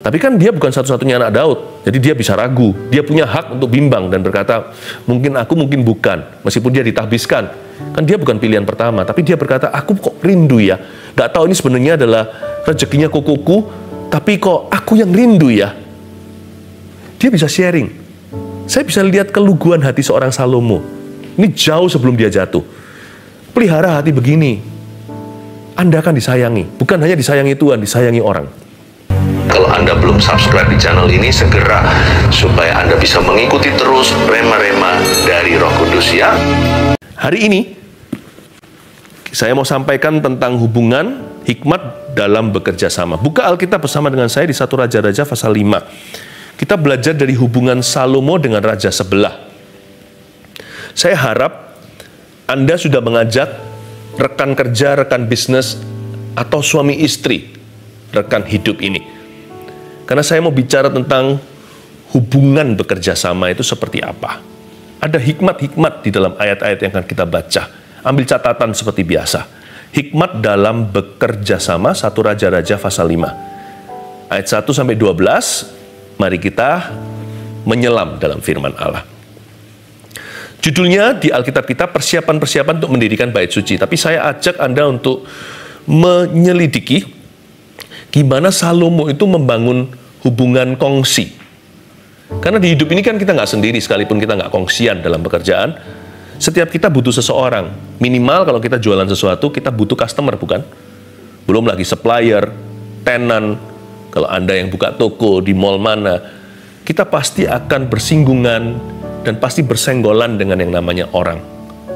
Tapi kan dia bukan satu-satunya anak Daud, jadi dia bisa ragu. Dia punya hak untuk bimbang dan berkata, mungkin aku, mungkin bukan. Meskipun dia ditahbiskan, kan dia bukan pilihan pertama. Tapi dia berkata, aku kok rindu ya. Gak tahu ini sebenarnya adalah rezekinya kokoku, tapi kok aku yang rindu ya. Dia bisa sharing. Saya bisa lihat keluguan hati seorang Salomo. Ini jauh sebelum dia jatuh. Pelihara hati begini, Anda akan disayangi. Bukan hanya disayangi Tuhan, disayangi orang. Kalau Anda belum subscribe di channel ini, segera supaya Anda bisa mengikuti terus rema-rema dari Roh Kudus ya. Hari ini saya mau sampaikan tentang hubungan hikmat dalam bekerja sama. Buka Alkitab bersama dengan saya di 1 Raja-Raja pasal 5. Kita belajar dari hubungan Salomo dengan raja sebelah. Saya harap Anda sudah mengajak rekan kerja, rekan bisnis, atau suami istri, rekan hidup ini. Karena saya mau bicara tentang hubungan bekerja sama itu seperti apa. Ada hikmat-hikmat di dalam ayat-ayat yang akan kita baca. Ambil catatan seperti biasa. Hikmat dalam bekerja sama, 1 Raja-Raja pasal 5. Ayat 1-12, mari kita menyelam dalam firman Allah. Judulnya di Alkitab kita, persiapan-persiapan untuk mendirikan bait suci. Tapi saya ajak Anda untuk menyelidiki gimana Salomo itu membangun hubungan kongsi. Karena di hidup ini kan kita nggak sendiri, sekalipun kita nggak kongsian dalam pekerjaan. Setiap kita butuh seseorang. Minimal kalau kita jualan sesuatu, kita butuh customer, bukan? Belum lagi supplier, tenant. Kalau Anda yang buka toko di mall mana, kita pasti akan bersinggungan dan pasti bersenggolan dengan yang namanya orang.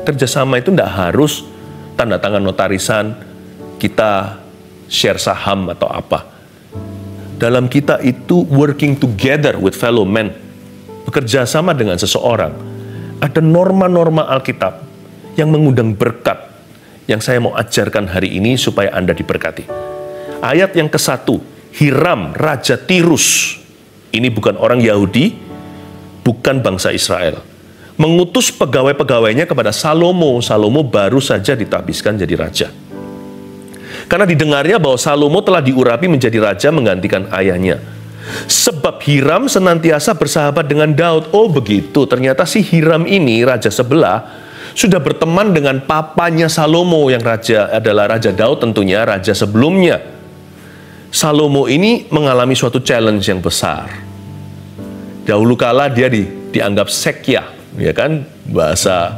Kerjasama itu nggak harus tanda tangan notarisan, kita share saham atau apa. Dalam kita itu working together with fellow men, bekerja sama dengan seseorang. Ada norma-norma Alkitab yang mengundang berkat yang saya mau ajarkan hari ini supaya Anda diberkati. Ayat yang ke-1, Hiram, Raja Tirus, ini bukan orang Yahudi, bukan bangsa Israel, mengutus pegawai-pegawainya kepada Salomo. Salomo baru saja ditahbiskan jadi raja. Karena didengarnya bahwa Salomo telah diurapi menjadi raja menggantikan ayahnya. Sebab Hiram senantiasa bersahabat dengan Daud. Oh begitu, ternyata si Hiram ini, raja sebelah, sudah berteman dengan papanya Salomo yang adalah Raja Daud tentunya, raja sebelumnya. Salomo ini mengalami suatu challenge yang besar. Dahulu kala dia dianggap sekya, ya kan, bahasa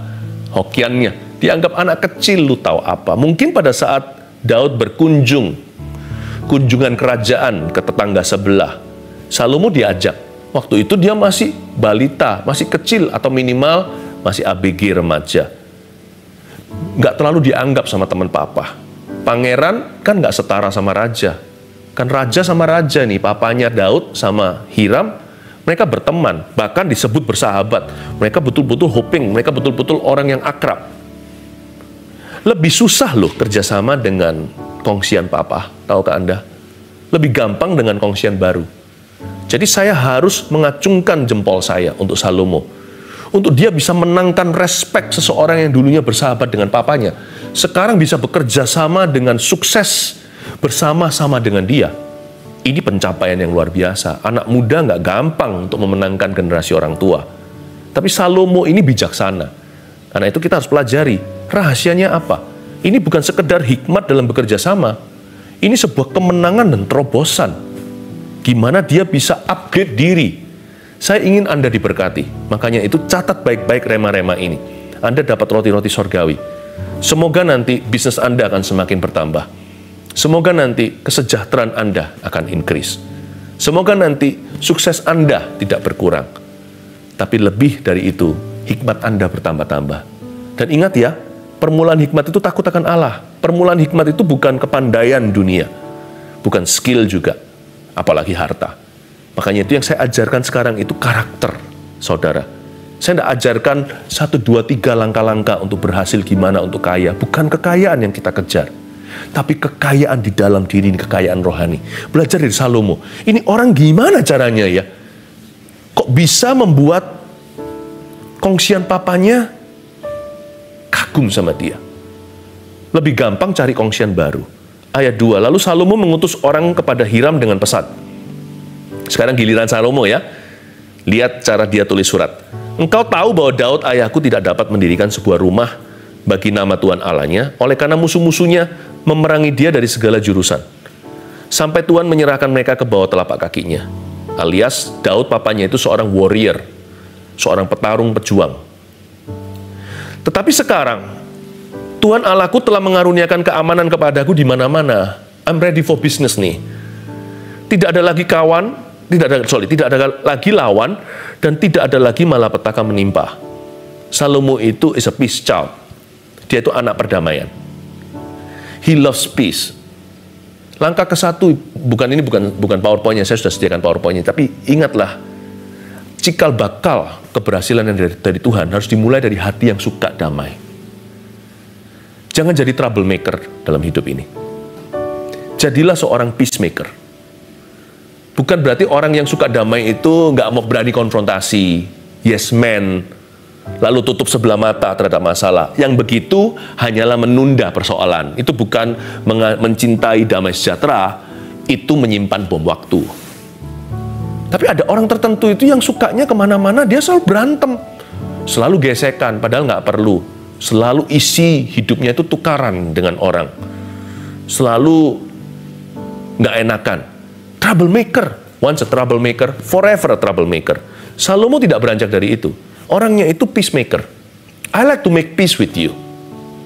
Hokiannya. Dianggap anak kecil, lu tahu apa. Mungkin pada saat Daud kunjungan kerajaan ke tetangga sebelah, Salomo diajak. Waktu itu dia masih balita, masih kecil, atau minimal masih ABG remaja. Nggak terlalu dianggap sama teman papa. Pangeran kan nggak setara sama raja. Kan raja sama raja nih, papanya Daud sama Hiram, mereka berteman, bahkan disebut bersahabat. Mereka betul-betul hoping, mereka betul-betul orang yang akrab. Lebih susah loh kerjasama dengan kongsian papa, tahukah Anda? Lebih gampang dengan kongsian baru. Jadi saya harus mengacungkan jempol saya untuk Salomo. Untuk dia bisa menangkan respek seseorang yang dulunya bersahabat dengan papanya. Sekarang bisa bekerja sama dengan sukses bersama-sama dengan dia. Ini pencapaian yang luar biasa. Anak muda nggak gampang untuk memenangkan generasi orang tua. Tapi Salomo ini bijaksana. Karena itu kita harus pelajari. Rahasianya apa? Ini bukan sekedar hikmat dalam bekerja sama. Ini sebuah kemenangan dan terobosan. Gimana dia bisa upgrade diri. Saya ingin Anda diberkati. Makanya itu catat baik-baik rema-rema ini. Anda dapat roti-roti sorgawi. Semoga nanti bisnis Anda akan semakin bertambah. Semoga nanti kesejahteraan Anda akan increase. Semoga nanti sukses Anda tidak berkurang. Tapi lebih dari itu, hikmat Anda bertambah-tambah. Dan ingat ya, permulaan hikmat itu takut akan Allah. Permulaan hikmat itu bukan kepandaian dunia. Bukan skill juga. Apalagi harta. Makanya itu yang saya ajarkan sekarang itu karakter, saudara. Saya tidak ajarkan 1, 2, 3 langkah-langkah untuk berhasil gimana untuk kaya. Bukan kekayaan yang kita kejar. Tapi kekayaan di dalam diri ini, kekayaan rohani. Belajar dari Salomo. Ini orang gimana caranya ya? Kok bisa membuat kongsian papanya kagum sama dia. Lebih gampang cari kongsian baru. Ayat 2, lalu Salomo mengutus orang kepada Hiram dengan pesan. Sekarang giliran Salomo ya. Lihat cara dia tulis surat. Engkau tahu bahwa Daud ayahku tidak dapat mendirikan sebuah rumah bagi nama Tuhan Allahnya, oleh karena musuh-musuhnya memerangi dia dari segala jurusan. Sampai Tuhan menyerahkan mereka ke bawah telapak kakinya. Alias Daud papanya itu seorang warrior, seorang petarung pejuang. Tetapi sekarang Tuhan Allahku telah mengaruniakan keamanan kepadaku di mana-mana. I'm ready for business nih. Tidak ada lagi kawan, tidak ada lagi lawan, dan tidak ada lagi malapetaka menimpa. Salomo itu is a peace child. Dia itu anak perdamaian. He loves peace. Langkah ke-1, bukan PowerPoint-nya, saya sudah sediakan PowerPoint-nya, tapi ingatlah, cikal bakal keberhasilan yang dari Tuhan harus dimulai dari hati yang suka damai. Jangan jadi troublemaker dalam hidup ini. Jadilah seorang peacemaker. Bukan berarti orang yang suka damai itu nggak mau berani konfrontasi, yes man, lalu tutup sebelah mata terhadap masalah. Yang begitu hanyalah menunda persoalan. Itu bukan mencintai damai sejahtera, itu menyimpan bom waktu. Tapi ada orang tertentu itu yang sukanya kemana-mana, dia selalu berantem. Selalu gesekan, padahal nggak perlu. Selalu isi hidupnya itu tukaran dengan orang. Selalu nggak enakan. Troublemaker. Once a troublemaker, forever a troublemaker. Salomo tidak beranjak dari itu. Orangnya itu peacemaker. I like to make peace with you.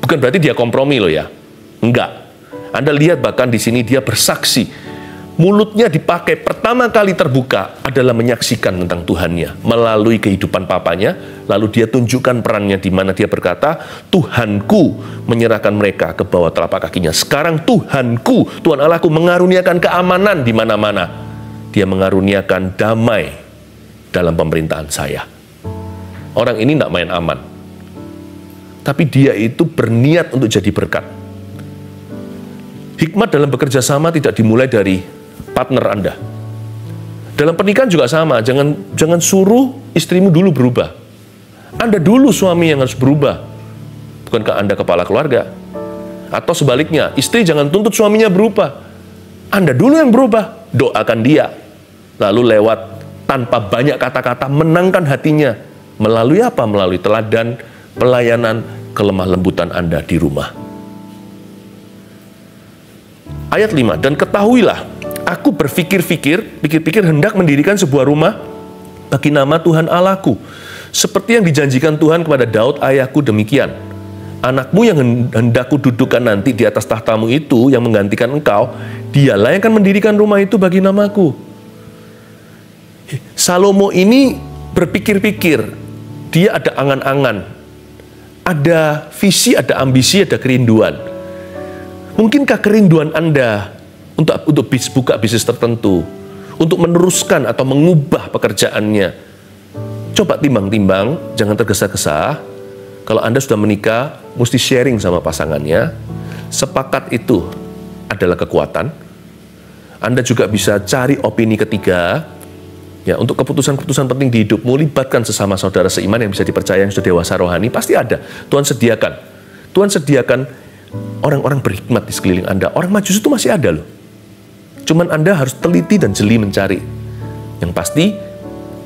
Bukan berarti dia kompromi loh ya. Enggak. Anda lihat bahkan di sini dia bersaksi. Mulutnya dipakai pertama kali terbuka adalah menyaksikan tentang Tuhannya. Melalui kehidupan papanya, lalu dia tunjukkan perannya di mana dia berkata, Tuhanku menyerahkan mereka ke bawah telapak kakinya. Sekarang Tuhanku, Tuhan Allahku mengaruniakan keamanan di mana-mana. Dia mengaruniakan damai dalam pemerintahan saya. Orang ini tidak main aman. Tapi dia itu berniat untuk jadi berkat. Hikmat dalam bekerja sama tidak dimulai dari partner Anda. Dalam pernikahan juga sama, jangan suruh istrimu dulu berubah. Anda dulu suami yang harus berubah. Bukankah Anda kepala keluarga? Atau sebaliknya, istri jangan tuntut suaminya berubah. Anda dulu yang berubah, doakan dia. Lalu lewat tanpa banyak kata-kata menangkan hatinya. Melalui apa? Melalui teladan, pelayanan, kelemah lembutan Anda di rumah. Ayat 5, dan ketahuilah, aku pikir-pikir hendak mendirikan sebuah rumah bagi nama Tuhan Allahku. Seperti yang dijanjikan Tuhan kepada Daud ayahku demikian. Anakmu yang hendak kududukan nanti di atas tahtamu itu, yang menggantikan engkau, dialah yang akan mendirikan rumah itu bagi namaku. Salomo ini berpikir-pikir, dia ada angan-angan, ada visi, ada ambisi, ada kerinduan. Mungkinkah kerinduan Anda untuk buka bisnis tertentu, untuk meneruskan atau mengubah pekerjaannya? Coba timbang-timbang, jangan tergesa-gesa. Kalau Anda sudah menikah, mesti sharing sama pasangannya. Sepakat itu adalah kekuatan. Anda juga bisa cari opini ketiga. Ya, untuk keputusan-keputusan penting di hidupmu, libatkan sesama saudara seiman yang bisa dipercaya, yang sudah dewasa rohani. Pasti ada. Tuhan sediakan. Tuhan sediakan orang-orang berhikmat di sekeliling Anda. Orang Majus itu masih ada loh. Cuman Anda harus teliti dan jeli mencari. Yang pasti,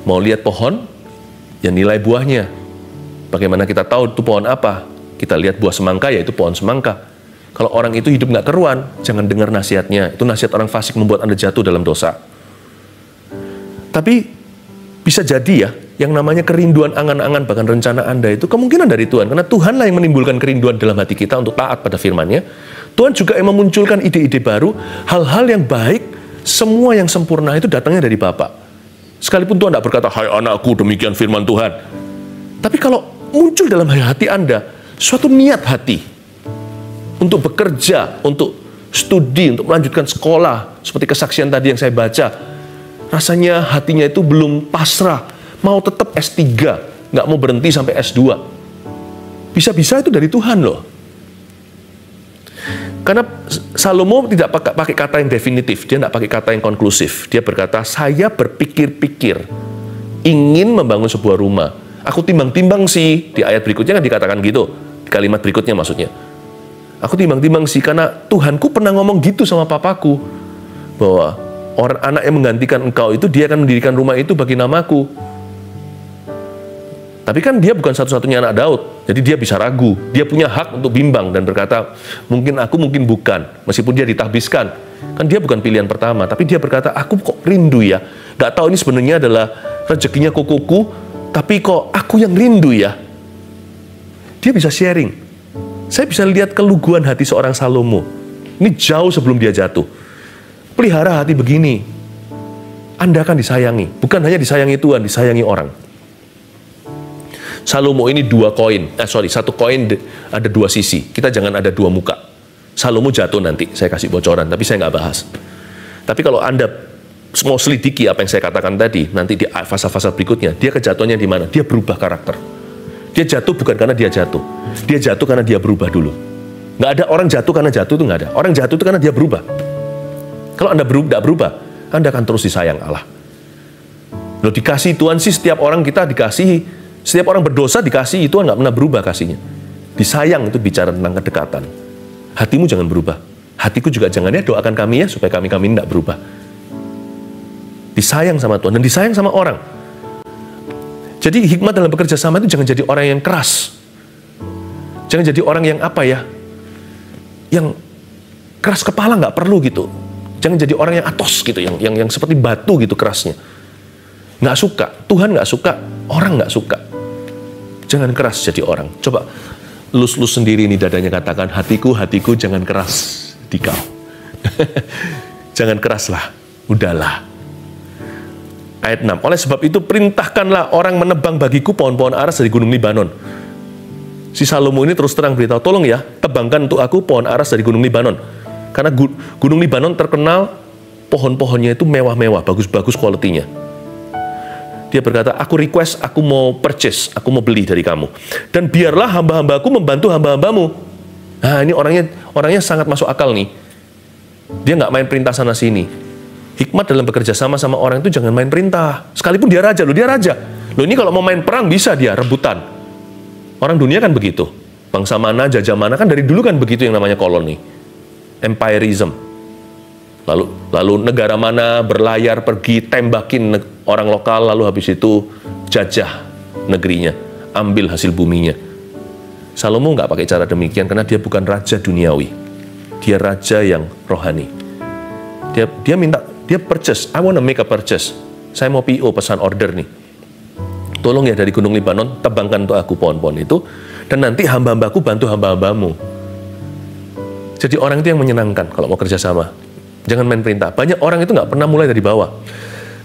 mau lihat pohon, ya nilai buahnya. Bagaimana kita tahu itu pohon apa? Kita lihat buah semangka, yaitu pohon semangka. Kalau orang itu hidup nggak keruan, jangan dengar nasihatnya. Itu nasihat orang fasik membuat Anda jatuh dalam dosa. Tapi bisa jadi ya, yang namanya kerinduan angan-angan bahkan rencana Anda itu kemungkinan dari Tuhan. Karena Tuhanlah yang menimbulkan kerinduan dalam hati kita untuk taat pada firman-Nya. Tuhan juga yang memunculkan ide-ide baru, hal-hal yang baik, semua yang sempurna itu datangnya dari Bapa. Sekalipun Tuhan tidak berkata, hai anakku, demikian firman Tuhan. Tapi kalau muncul dalam hati Anda, suatu niat hati untuk bekerja, untuk studi, untuk melanjutkan sekolah, seperti kesaksian tadi yang saya baca, rasanya hatinya itu belum pasrah, mau tetap S3, nggak mau berhenti sampai S2. Bisa-bisa itu dari Tuhan loh. Karena Salomo tidak pakai kata yang definitif, dia tidak pakai kata yang konklusif. Dia berkata, saya berpikir-pikir ingin membangun sebuah rumah. Aku timbang-timbang sih, di ayat berikutnya kan dikatakan gitu, di kalimat berikutnya maksudnya. Aku timbang-timbang sih, karena Tuhanku pernah ngomong gitu sama papaku, bahwa Orang anak yang menggantikan engkau itu, dia akan mendirikan rumah itu bagi namaku. Tapi kan dia bukan satu-satunya anak Daud, jadi dia bisa ragu. Dia punya hak untuk bimbang dan berkata, mungkin aku, mungkin bukan. Meskipun dia ditahbiskan, kan dia bukan pilihan pertama. Tapi dia berkata, aku kok rindu ya. Gak tahu ini sebenarnya adalah rezekinya kokoku, tapi kok aku yang rindu ya. Dia bisa sharing. Saya bisa lihat keluguan hati seorang Salomo. Ini jauh sebelum dia jatuh. Pelihara hati begini, Anda akan disayangi. Bukan hanya disayangi Tuhan, disayangi orang. Salomo ini satu koin ada dua sisi. Kita jangan ada dua muka. Salomo jatuh nanti, saya kasih bocoran, tapi saya nggak bahas. Tapi kalau Anda mau selidiki apa yang saya katakan tadi, nanti di fase-fase berikutnya, dia kejatuhannya di mana? Dia berubah karakter. Dia jatuh bukan karena dia jatuh. Dia jatuh karena dia berubah dulu. Nggak ada orang jatuh karena jatuh, itu nggak ada. Orang jatuh itu karena dia berubah. Kalau Anda tidak berubah, Anda akan terus disayang Allah. Loh, dikasih Tuhan sih, setiap orang kita dikasihi. Setiap orang berdosa dikasihi, Tuhan nggak pernah berubah kasihnya. Disayang itu bicara tentang kedekatan. Hatimu jangan berubah. Hatiku juga jangan, ya doakan kami ya, supaya kami tidak berubah. Disayang sama Tuhan, dan disayang sama orang. Jadi hikmat dalam bekerja sama itu jangan jadi orang yang keras. Jangan jadi orang yang yang keras kepala, nggak perlu gitu. Jangan jadi orang yang atos gitu, yang seperti batu gitu kerasnya. Nggak suka, Tuhan nggak suka, orang nggak suka. Jangan keras jadi orang. Coba lus-lus sendiri nih dadanya, katakan, hatiku, hatiku jangan keras di kau. Jangan keras lah, udahlah. Ayat 6, oleh sebab itu perintahkanlah orang menebang bagiku pohon-pohon aras dari gunung Libanon. Si Salomo ini terus terang beritahu, tolong ya, tebangkan untuk aku pohon aras dari gunung Libanon. Karena gunung Libanon terkenal pohon-pohonnya itu mewah-mewah, bagus-bagus kualitinya. Dia berkata, aku request, aku mau purchase, aku mau beli dari kamu. Dan biarlah hamba-hambaku membantu hamba-hambamu. Nah, ini orangnya sangat masuk akal nih. Dia nggak main perintah sana-sini. Hikmat dalam bekerja sama orang itu jangan main perintah. Sekalipun dia raja, dia raja. Loh, ini kalau mau main perang bisa dia rebutan. Orang dunia kan begitu. Bangsa mana, jajah mana, kan dari dulu kan begitu yang namanya koloni. Empirism. Lalu negara mana berlayar pergi tembakin orang lokal, lalu habis itu jajah negerinya, ambil hasil buminya. Salomo nggak pakai cara demikian karena dia bukan raja duniawi, dia raja yang rohani. Dia purchase, I want to make a purchase. Saya mau PO, pesan order nih. Tolong ya dari gunung Libanon, tebangkan untuk aku pohon-pohon itu, dan nanti hamba-hambaku bantu hamba-hambamu. Jadi orang itu yang menyenangkan kalau mau kerja sama. Jangan main perintah. Banyak orang itu nggak pernah mulai dari bawah.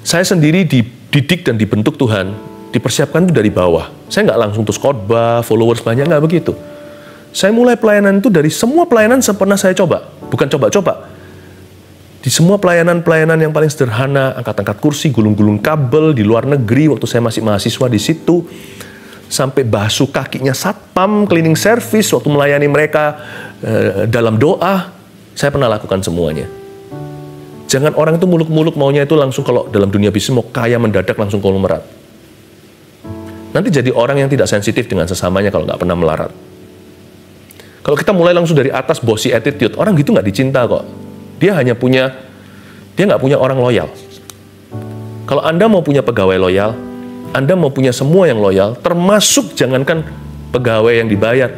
Saya sendiri dididik dan dibentuk Tuhan, dipersiapkan itu dari bawah. Saya nggak langsung terus khotbah, followers banyak, nggak begitu. Saya mulai pelayanan itu dari semua pelayanan pernah saya coba. Bukan coba-coba. Di semua pelayanan-pelayanan yang paling sederhana, angkat-angkat kursi, gulung-gulung kabel di luar negeri, waktu saya masih mahasiswa di situ, sampai basuh kakinya satpam, cleaning service, waktu melayani mereka dalam doa, saya pernah lakukan semuanya. Jangan orang itu muluk-muluk maunya itu langsung, kalau dalam dunia bisnis mau kaya mendadak langsung konglomerat. Nanti jadi orang yang tidak sensitif dengan sesamanya kalau nggak pernah melarat. Kalau kita mulai langsung dari atas bossy attitude, orang gitu nggak dicinta kok. Dia nggak punya orang loyal. Kalau Anda mau punya pegawai loyal, Anda mau punya semua yang loyal, termasuk jangankan pegawai yang dibayar,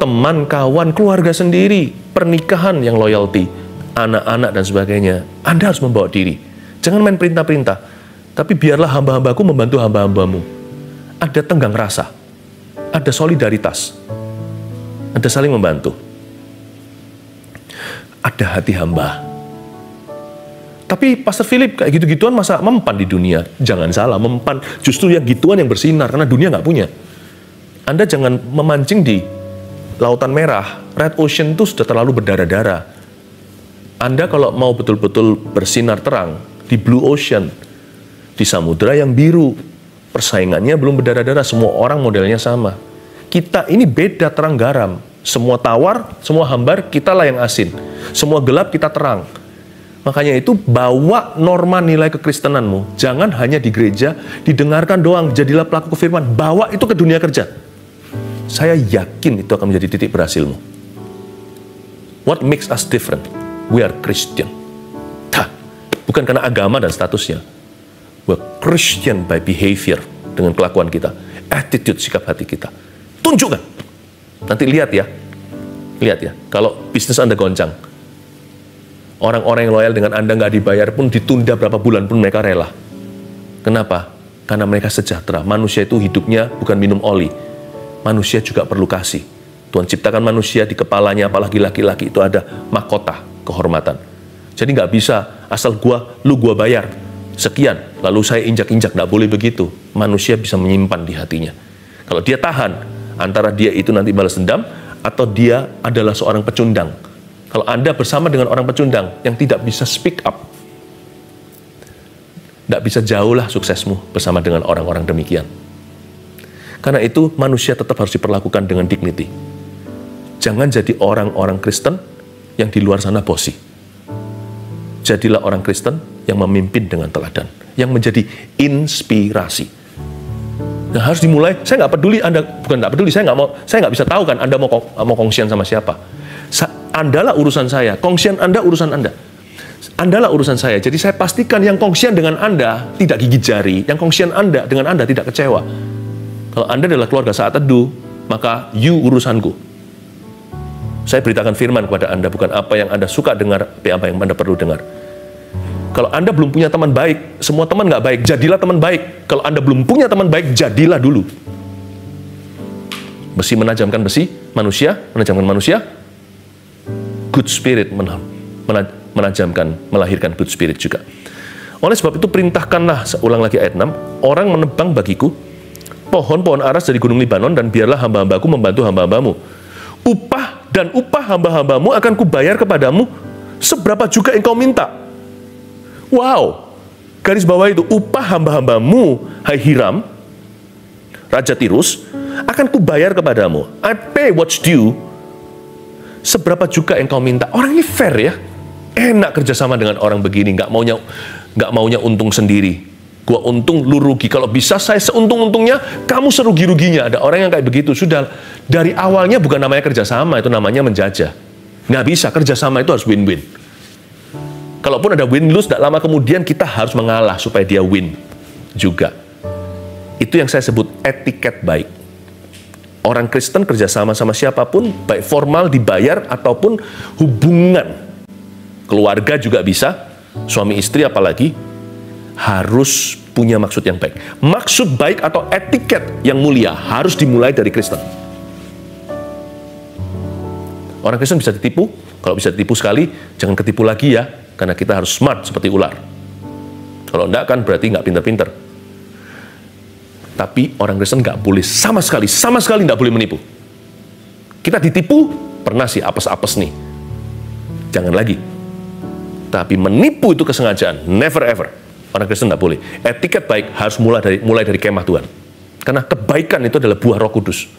teman, kawan, keluarga sendiri, pernikahan yang loyalty, anak-anak dan sebagainya, Anda harus membawa diri. Jangan main perintah-perintah, tapi biarlah hamba-hambaku membantu hamba-hambamu. Ada tenggang rasa, ada solidaritas, ada saling membantu, ada hati hamba. Tapi Pastor Philip, kayak gitu-gituan masa mempan di dunia? Jangan salah, mempan justru yang gituan yang bersinar, karena dunia nggak punya. Anda jangan memancing di Lautan Merah, Red Ocean itu sudah terlalu berdarah-darah. Anda kalau mau betul-betul bersinar terang di Blue Ocean, di samudera yang biru, persaingannya belum berdarah-darah, semua orang modelnya sama. Kita ini beda terang garam. Semua tawar, semua hambar, kitalah yang asin. Semua gelap, kita terang. Makanya itu bawa norma nilai kekristenanmu. Jangan hanya di gereja, didengarkan doang, jadilah pelaku firman. Bawa itu ke dunia kerja. Saya yakin itu akan menjadi titik berhasilmu. What makes us different? We are Christian. Bukan karena agama dan statusnya. We're Christian by behavior, dengan kelakuan kita, attitude, sikap hati kita. Tunjukkan. Nanti lihat ya, kalau bisnis Anda goncang, orang-orang yang loyal dengan Anda nggak dibayar pun, ditunda berapa bulan pun mereka rela. Kenapa? Karena mereka sejahtera. Manusia itu hidupnya bukan minum oli. Manusia juga perlu kasih. Tuhan ciptakan manusia, di kepalanya, apalagi laki-laki, itu ada mahkota, kehormatan. Jadi nggak bisa asal gua bayar sekian, lalu saya injak-injak. Nggak boleh begitu. Manusia bisa menyimpan di hatinya. Kalau dia tahan, antara dia itu nanti balas dendam, atau dia adalah seorang pecundang. Kalau Anda bersama dengan orang pecundang yang tidak bisa speak up, nggak bisa jauh lah suksesmu bersama dengan orang-orang demikian. Karena itu manusia tetap harus diperlakukan dengan dignity. Jangan jadi orang-orang Kristen yang di luar sana bosi. Jadilah orang Kristen yang memimpin dengan teladan, yang menjadi inspirasi. Nah, harus dimulai. Saya nggak peduli Anda, bukan nggak peduli, saya nggak bisa tahu kan Anda mau kongsian sama siapa. Andalah urusan saya, kongsian Anda urusan Anda. Andalah urusan saya. Jadi saya pastikan yang kongsian dengan Anda tidak gigit jari, yang kongsian Anda dengan Anda tidak kecewa. Kalau Anda adalah keluarga Saat Teduh, maka you urusanku. Saya beritakan firman kepada Anda, bukan apa yang Anda suka dengar, tapi apa yang Anda perlu dengar. Kalau Anda belum punya teman baik, semua teman nggak baik, jadilah teman baik. Kalau Anda belum punya teman baik, jadilah dulu. Besi menajamkan besi, manusia menajamkan manusia. Good spirit menajamkan, melahirkan good spirit juga. Oleh sebab itu perintahkanlah, saya ulang lagi ayat 6, orang menebang bagiku pohon-pohon aras dari gunung Libanon, dan biarlah hamba-hambaku membantu hamba-hambamu. Upah hamba-hambamu akan kubayar kepadamu seberapa juga engkau minta. Wow, garis bawah itu, upah hamba-hambamu, hai Hiram, Raja Tirus, akan kubayar kepadamu. I pay what's due, seberapa juga engkau minta. Orang ini fair ya, enak kerjasama dengan orang begini, nggak maunya untung sendiri. Gua untung, lu rugi. Kalau bisa saya seuntung-untungnya, kamu serugi-ruginya. Ada orang yang kayak begitu. Sudah dari awalnya bukan namanya kerjasama, itu namanya menjajah. Nggak bisa, kerjasama itu harus win-win. Kalaupun ada win-lose, tidak lama kemudian kita harus mengalah supaya dia win juga. Itu yang saya sebut etiket baik. Orang Kristen kerjasama sama siapapun, baik formal dibayar ataupun hubungan keluarga juga bisa, suami istri apalagi, harus punya maksud yang baik. Maksud baik atau etiket yang mulia harus dimulai dari Kristen. Orang Kristen bisa ditipu, kalau bisa ditipu sekali, jangan ketipu lagi ya, karena kita harus smart seperti ular. Kalau enggak kan berarti nggak pinter-pinter. Tapi orang Kristen nggak boleh sama sekali nggak boleh menipu. Kita ditipu, pernah sih apes-apes nih. Jangan lagi. Tapi menipu itu kesengajaan, never ever. Orang Kristen nggak boleh. Etiket baik harus mulai dari kemah Tuhan. Karena kebaikan itu adalah buah Roh Kudus.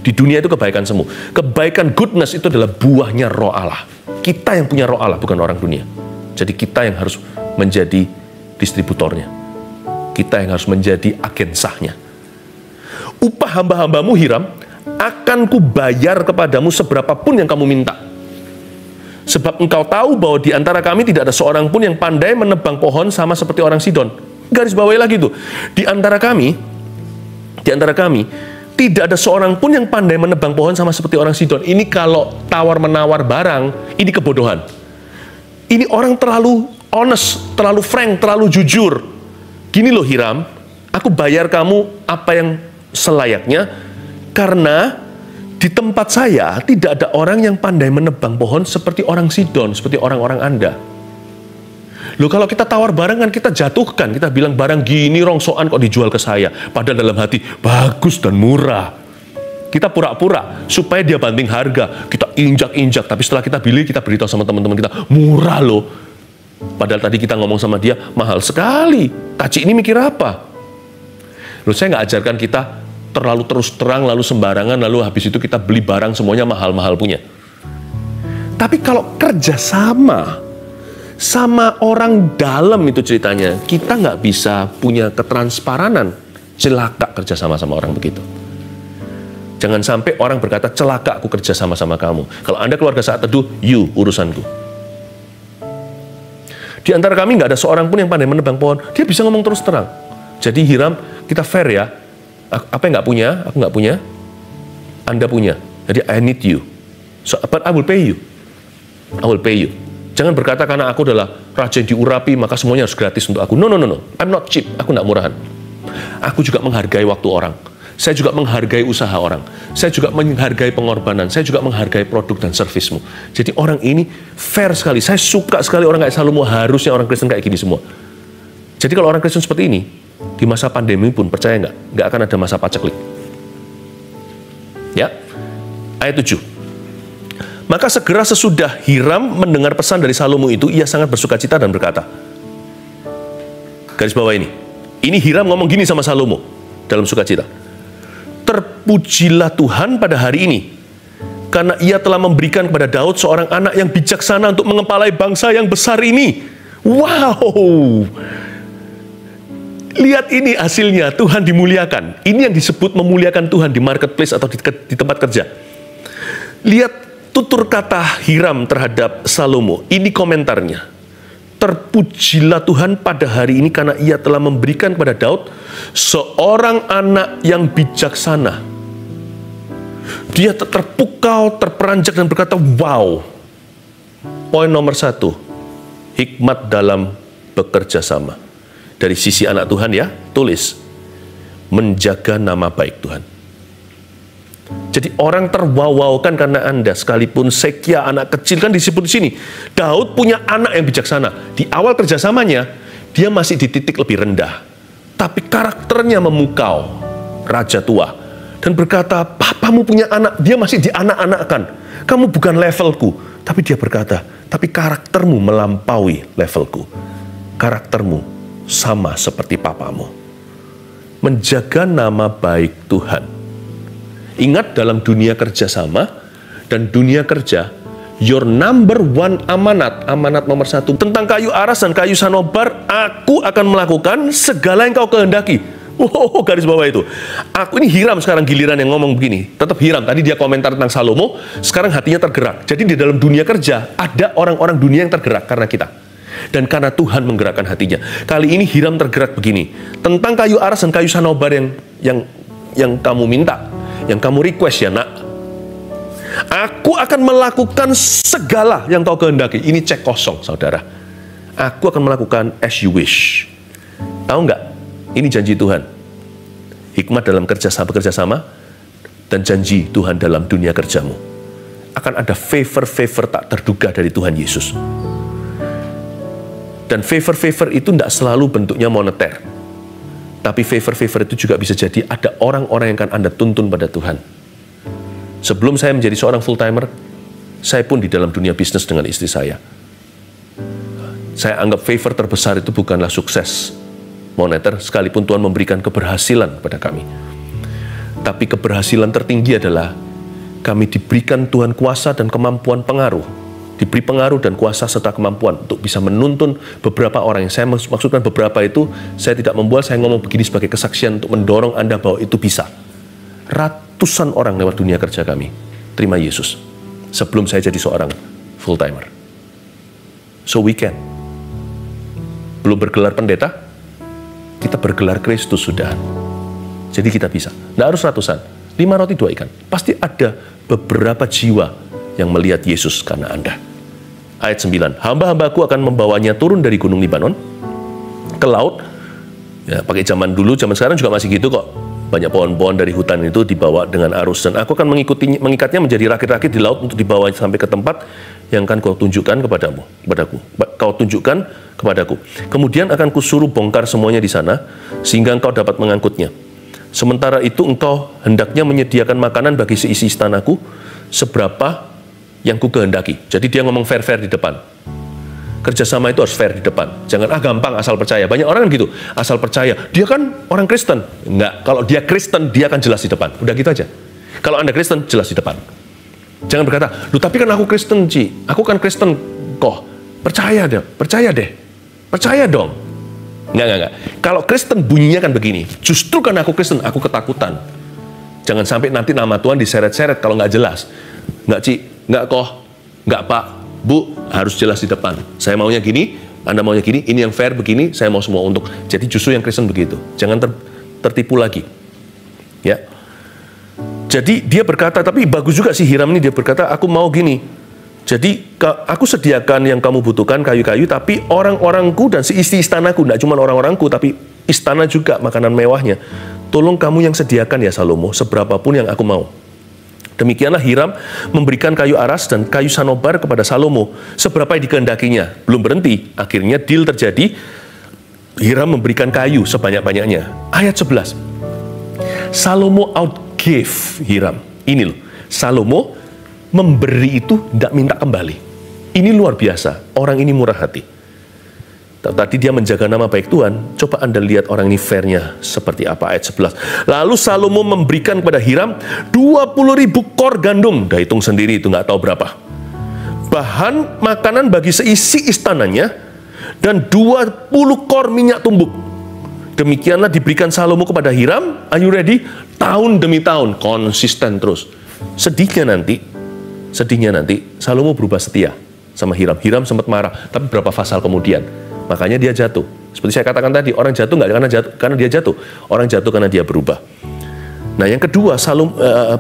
Di dunia itu kebaikan semu. Kebaikan, goodness itu adalah buahnya Roh Allah. Kita yang punya Roh Allah, bukan orang dunia. Jadi kita yang harus menjadi distributornya. Kita yang harus menjadi agen sahnya. Upah hamba-hambamu Hiram akan kubayar kepadamu seberapapun yang kamu minta. Sebab engkau tahu bahwa di antara kami tidak ada seorang pun yang pandai menebang pohon sama seperti orang Sidon. Garis bawahi lagi tuh. Di antara kami tidak ada seorang pun yang pandai menebang pohon sama seperti orang Sidon. Ini kalau tawar-menawar barang, ini kebodohan. Ini orang terlalu honest, terlalu frank, terlalu jujur. Gini loh Hiram, aku bayar kamu apa yang selayaknya, karena di tempat saya tidak ada orang yang pandai menebang pohon seperti orang Sidon, seperti orang-orang Anda. Loh, kalau kita tawar barang kan kita jatuhkan, kita bilang barang gini rongsokan kok dijual ke saya. Padahal dalam hati, bagus dan murah. Kita pura-pura supaya dia banting harga. Kita injak-injak, tapi setelah kita beli, kita beritahu sama teman-teman kita, murah loh. Padahal tadi kita ngomong sama dia, mahal sekali. Kaci ini mikir apa? Loh, saya nggak ajarkan kita terlalu terus terang, lalu sembarangan, lalu habis itu kita beli barang semuanya mahal-mahal punya. Tapi kalau kerjasama sama orang dalam itu ceritanya, kita nggak bisa punya ketransparanan. Celaka kerjasama sama orang begitu. Jangan sampai orang berkata, celaka aku kerjasama sama kamu. Kalau Anda keluarga Saat Teduh, you urusanku. Di antara kami nggak ada seorang pun yang pandai menebang pohon. Dia bisa ngomong terus terang. Jadi Hiram, kita fair ya. Apa yang nggak punya, aku nggak punya. Anda punya. Jadi I need you. So, but I will pay you. I will pay you. Jangan berkata karena aku adalah raja yang diurapi, maka semuanya harus gratis untuk aku. No. I'm not cheap. Aku nggak murahan. Aku juga menghargai waktu orang. Saya juga menghargai usaha orang. Saya juga menghargai pengorbanan. Saya juga menghargai produk dan servismu. Jadi orang ini fair sekali. Saya suka sekali orang kayak Salomo. Harusnya orang Kristen kayak gini semua. Jadi kalau orang Kristen seperti ini, di masa pandemi pun, percaya nggak akan ada masa paceklik. Ya, ayat 7. Maka segera sesudah Hiram mendengar pesan dari Salomo itu, ia sangat bersukacita dan berkata, garis bawah ini Hiram ngomong gini sama Salomo dalam sukacita. Terpujilah Tuhan pada hari ini, karena ia telah memberikan kepada Daud seorang anak yang bijaksana untuk mengepalai bangsa yang besar ini. Wow! Lihat ini hasilnya, Tuhan dimuliakan. Ini yang disebut memuliakan Tuhan di marketplace atau di tempat kerja. Lihat tutur kata Hiram terhadap Salomo. Ini komentarnya. Terpujilah Tuhan pada hari ini karena ia telah memberikan kepada Daud seorang anak yang bijaksana. Dia terpukau, terperanjak dan berkata, wow. Poin nomor 1, hikmat dalam bekerja sama. Dari sisi anak Tuhan ya, tulis, menjaga nama baik Tuhan. Jadi orang terwawaukan karena Anda, sekalipun Sekia anak kecil kan disebut di sini. Daud punya anak yang bijaksana. Di awal kerjasamanya, dia masih di titik lebih rendah. Tapi karakternya memukau, raja tua. Dan berkata, papamu punya anak, dia masih di anak-anakan. Kamu bukan levelku. Tapi dia berkata, tapi karaktermu melampaui levelku. Karaktermu sama seperti papamu. Menjaga nama baik Tuhan. Ingat, dalam dunia kerja sama dan dunia kerja, your number one amanat nomor 1 tentang kayu aras dan kayu sanobar, aku akan melakukan segala yang kau kehendaki. Wow, garis bawah itu. Aku ini Hiram sekarang giliran yang ngomong begini. Tetap Hiram, tadi dia komentar tentang Salomo, sekarang hatinya tergerak. Jadi di dalam dunia kerja, ada orang-orang dunia yang tergerak karena kita. Dan karena Tuhan menggerakkan hatinya. Kali ini Hiram tergerak begini. Tentang kayu aras dan kayu sanobar yang kamu minta, yang kamu request ya nak, aku akan melakukan segala yang kau kehendaki. Ini cek kosong, saudara. Aku akan melakukan as you wish. Tahu nggak? Ini janji Tuhan. Hikmat dalam bekerja sama dan janji Tuhan dalam dunia kerjamu. Akan ada favor tak terduga dari Tuhan Yesus. Dan favor itu tidak selalu bentuknya moneter. Tapi favor itu juga bisa jadi ada orang-orang yang akan Anda tuntun pada Tuhan. Sebelum saya menjadi seorang full-timer, saya pun di dalam dunia bisnis dengan istri saya. Saya anggap favor terbesar itu bukanlah sukses moneter, sekalipun Tuhan memberikan keberhasilan pada kami. Tapi keberhasilan tertinggi adalah kami diberikan Tuhan kuasa dan kemampuan pengaruh. Diberi pengaruh dan kuasa serta kemampuan untuk bisa menuntun beberapa orang. Yang saya maksudkan beberapa itu, saya tidak membual, saya ngomong begini sebagai kesaksian untuk mendorong Anda bahwa itu bisa. Ratusan orang lewat dunia kerja kami terima Yesus sebelum saya jadi seorang full-timer. So we can. Belum bergelar pendeta, kita bergelar Kristus sudah. Jadi kita bisa. Nggak harus ratusan. 5 roti 2 ikan. Pasti ada beberapa jiwa yang melihat Yesus karena Anda. Ayat 9. Hamba-hambaku akan membawanya turun dari gunung Libanon ke laut. Ya, pakai zaman dulu, zaman sekarang juga masih gitu kok. Banyak pohon-pohon dari hutan itu dibawa dengan arus. Dan aku akan mengikatnya menjadi rakit-rakit di laut untuk dibawa sampai ke tempat yang akan kau tunjukkan kepadaku. Kau tunjukkan kepadaku. Kemudian akan kusuruh bongkar semuanya di sana, sehingga engkau dapat mengangkutnya. Sementara itu engkau hendaknya menyediakan makanan bagi seisi istanaku, seberapa yang ku kehendaki. Jadi dia ngomong fair-fair di depan. Kerjasama itu harus fair di depan. Jangan gampang asal percaya. Banyak orang kan gitu, asal percaya. Dia kan orang Kristen. Enggak, kalau dia Kristen, dia akan jelas di depan. Udah gitu aja. Kalau Anda Kristen, jelas di depan. Jangan berkata, "Loh, tapi kan aku Kristen, Ci. Aku kan Kristen kok." Percaya deh. Percaya dong. Enggak. Kalau Kristen bunyinya kan begini. Justru karena aku Kristen, aku ketakutan. Jangan sampai nanti nama Tuhan diseret-seret kalau nggak jelas. Nggak, Ci. Nggak, kok. Nggak, Pak. Bu, harus jelas di depan. Saya maunya gini, Anda maunya gini, ini yang fair begini, saya mau semua untuk. Jadi justru yang Kristen begitu. Jangan tertipu lagi. Ya. Jadi dia berkata, tapi bagus juga sih Hiram ini, dia berkata, aku mau gini. Jadi aku sediakan yang kamu butuhkan, kayu-kayu, tapi orang-orangku dan seisi istanaku, tidak cuma orang-orangku, tapi istana juga makanan mewahnya. Tolong kamu yang sediakan ya Salomo, seberapapun yang aku mau. Demikianlah Hiram memberikan kayu aras dan kayu sanobar kepada Salomo, seberapa yang dikehendakinya. Belum berhenti, akhirnya deal terjadi, Hiram memberikan kayu sebanyak-banyaknya. Ayat 11, Salomo outgave Hiram. Ini loh, Salomo memberi itu tidak minta kembali. Ini luar biasa, orang ini murah hati. Tadi dia menjaga nama baik Tuhan. Coba Anda lihat orang ini fairnya seperti apa. Ayat 11. Lalu Salomo memberikan kepada Hiram 20.000 kor gandum. Dah hitung sendiri itu nggak tahu berapa. Bahan makanan bagi seisi istananya dan 20 kor minyak tumbuk. Demikianlah diberikan Salomo kepada Hiram. Are you ready? Tahun demi tahun konsisten terus. Sedihnya nanti Salomo berubah setia sama Hiram. Hiram sempat marah, tapi berapa pasal kemudian makanya dia jatuh. Seperti saya katakan tadi, orang jatuh nggak karena dia jatuh. Orang jatuh karena dia berubah. Nah yang kedua,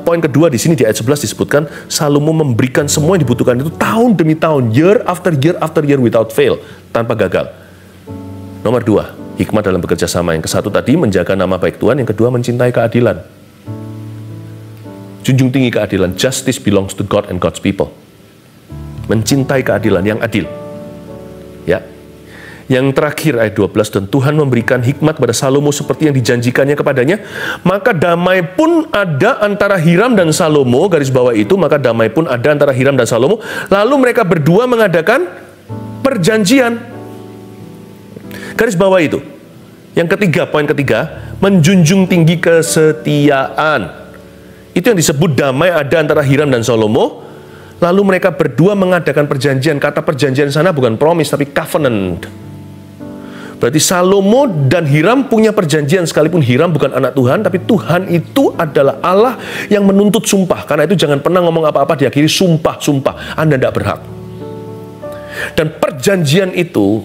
poin kedua di sini di ayat 11 disebutkan, Salomo memberikan semua yang dibutuhkan itu tahun demi tahun, year after year without fail, tanpa gagal. Nomor dua, hikmat dalam bekerja sama. Yang ke-1 tadi, menjaga nama baik Tuhan. Yang kedua, mencintai keadilan. Junjung tinggi keadilan. Justice belongs to God and God's people. Mencintai keadilan yang adil. Ya. Yang terakhir ayat 12, dan Tuhan memberikan hikmat pada Salomo seperti yang dijanjikannya kepadanya, maka damai pun ada antara Hiram dan Salomo, garis bawah itu, maka damai pun ada antara Hiram dan Salomo, lalu mereka berdua mengadakan perjanjian. Garis bawah itu. Yang ketiga, poin ketiga, menjunjung tinggi kesetiaan. Itu yang disebut damai ada antara Hiram dan Salomo, lalu mereka berdua mengadakan perjanjian. Kata perjanjian sana bukan promise, tapi covenant. Berarti Salomo dan Hiram punya perjanjian, sekalipun Hiram bukan anak Tuhan, tapi Tuhan itu adalah Allah yang menuntut sumpah. Karena itu jangan pernah ngomong apa-apa diakhiri sumpah, Anda tidak berhak. Dan perjanjian itu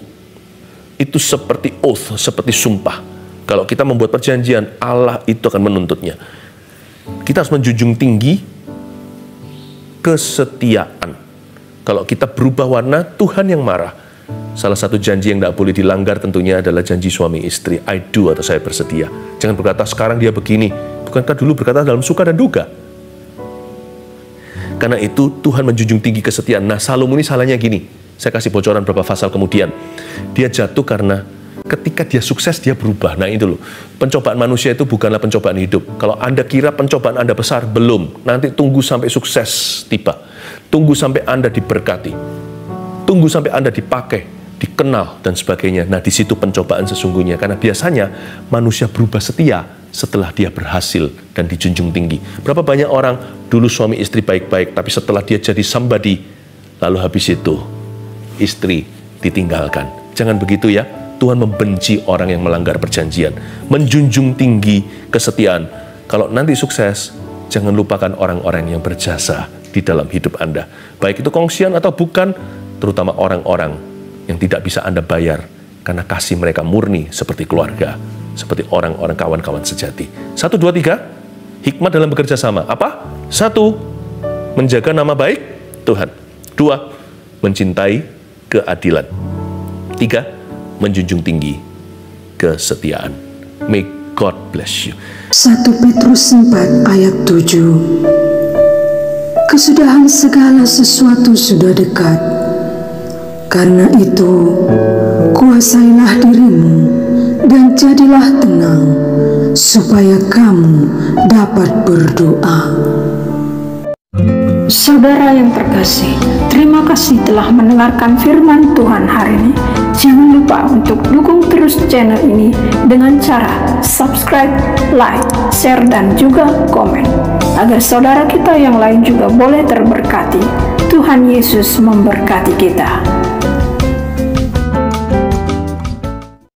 seperti oath, seperti sumpah. Kalau kita membuat perjanjian, Allah itu akan menuntutnya. Kita harus menjunjung tinggi kesetiaan. Kalau kita berubah warna, Tuhan yang marah. Salah satu janji yang tidak boleh dilanggar tentunya adalah janji suami istri. I do, atau saya bersedia. Jangan berkata sekarang dia begini. Bukankah dulu berkata dalam suka dan duka? Karena itu Tuhan menjunjung tinggi kesetiaan. Nah Salomo ini salahnya gini. Saya kasih bocoran beberapa pasal kemudian. Dia jatuh karena ketika dia sukses dia berubah. Nah itu loh. Pencobaan manusia itu bukanlah pencobaan hidup. Kalau Anda kira pencobaan Anda besar, belum. Nanti tunggu sampai sukses tiba. Tunggu sampai Anda diberkati. Tunggu sampai Anda dipakai, dikenal, dan sebagainya. Nah, di situ pencobaan sesungguhnya. Karena biasanya manusia berubah setia setelah dia berhasil dan dijunjung tinggi. Berapa banyak orang dulu suami istri baik-baik, tapi setelah dia jadi somebody, lalu habis itu istri ditinggalkan. Jangan begitu ya. Tuhan membenci orang yang melanggar perjanjian. Menjunjung tinggi kesetiaan. Kalau nanti sukses, jangan lupakan orang-orang yang berjasa di dalam hidup Anda. Baik itu kongsian atau bukan, terutama orang-orang yang tidak bisa Anda bayar karena kasih mereka murni seperti keluarga, seperti orang-orang kawan-kawan sejati. 1, 2, 3, hikmat dalam bekerja sama. Apa? 1, menjaga nama baik Tuhan. 2, mencintai keadilan. 3, menjunjung tinggi kesetiaan. May God bless you. 1 Petrus 4 ayat 7. Kesudahan segala sesuatu sudah dekat. Karena itu, kuasailah dirimu dan jadilah tenang, supaya kamu dapat berdoa. Saudara yang terkasih, terima kasih telah mendengarkan firman Tuhan hari ini. Jangan lupa untuk dukung terus channel ini dengan cara subscribe, like, share, dan juga komen, agar saudara kita yang lain juga boleh terberkati. Tuhan Yesus memberkati kita.